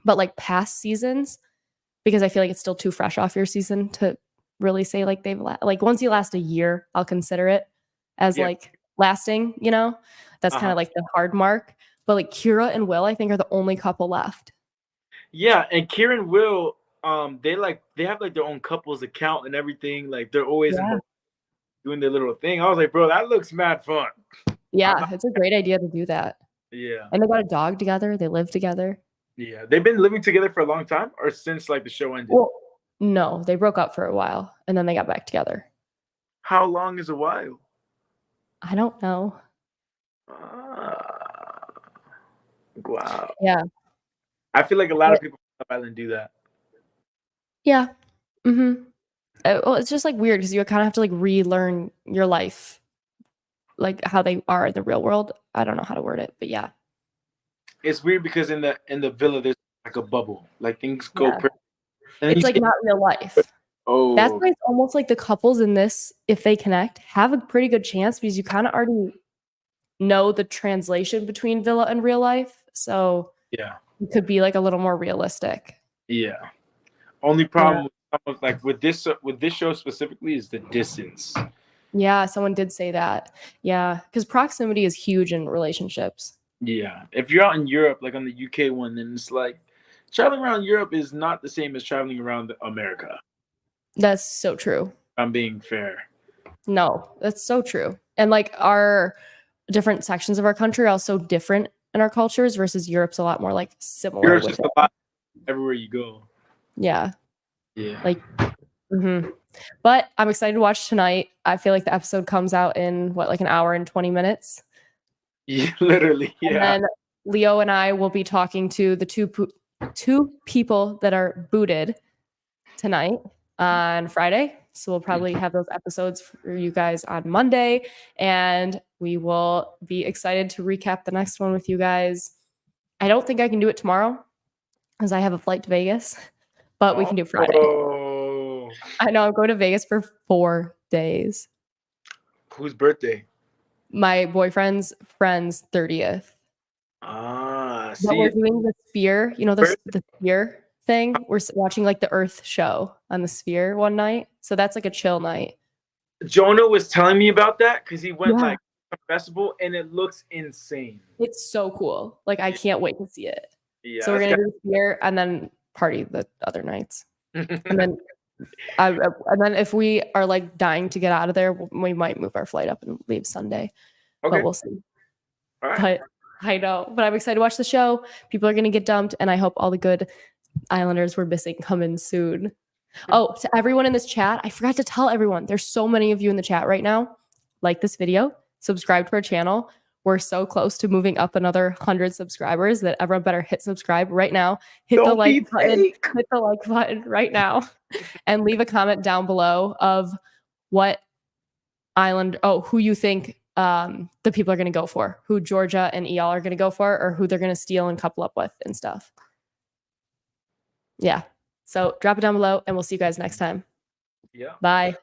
but like past seasons, because I feel like it's still too fresh off your season to really say like they've like once you last a year, I'll consider it as like lasting, you know? That's kind of like the hard mark. But like Kira and Will, I think, are the only couple left. Yeah, and Kira and Will, they have like their own couples account and everything. Like they're always doing their little thing. I was like, bro, that looks mad fun. Yeah, it's a great idea to do that. Yeah. And they got a dog together. They live together. Yeah. They've been living together for a long time, or since like the show ended? Well, no, they broke up for a while and then they got back together. How long is a while? I don't know. Wow. Yeah. I feel like a lot of people on Love Island do that. Yeah. Mm-hmm. Well, it's just like weird because you kind of have to like relearn your life, like how they are in the real world. I don't know how to word it, but yeah. It's weird because in the villa there's like a bubble, like things go. Yeah. It's like not real life. Oh, that's why it's almost like the couples in this, if they connect, have a pretty good chance because you kind of already know the translation between villa and real life. So yeah, it could be like a little more realistic. Yeah. Only problem with this show specifically is the distance. Yeah, someone did say that. Yeah, because proximity is huge in relationships. Yeah, if you're out in Europe, like on the UK one, then it's like traveling around Europe is not the same as traveling around America. That's so true. I'm being fair. No, that's so true. And like our different sections of our country are also different in our cultures versus Europe's a lot more like similar. Europe's just a lot everywhere you go. Yeah. Yeah. Like, but I'm excited to watch tonight. I feel like the episode comes out in like an hour and 20 minutes. Yeah, literally. Yeah. And then Leo and I will be talking to the two people that are booted tonight on Friday. So we'll probably have those episodes for you guys on Monday, and we will be excited to recap the next one with you guys. I don't think I can do it tomorrow because I have a flight to Vegas, but we can do Friday. I know, I'm going to Vegas for 4 days. Whose birthday? My boyfriend's friend's 30th. See, but we're doing the Sphere, you know, the Sphere thing. We're watching like the Earth show on the Sphere one night. So that's like a chill night. Jonah was telling me about that because he went like to a festival and it looks insane. It's so cool. Like I can't wait to see it. Yeah. So we're gonna do the Sphere and then party the other nights. and then if we are like dying to get out of there, we might move our flight up and leave Sunday. Okay. But we'll see. All right. But I know, but I'm excited to watch the show. People are going to get dumped, and I hope all the good Islanders we're missing come in soon. Oh, to everyone in this chat, I forgot to tell everyone, there's so many of you in the chat right now. Like this video, subscribe to our channel. We're so close to moving up another 100 subscribers that everyone better hit subscribe right now. Hit the like button right now, and leave a comment down below of what who you think the people are going to go for, who Georgia and EL are going to go for, or who they're going to steal and couple up with and stuff. Yeah. So drop it down below and we'll see you guys next time. Yeah. Bye.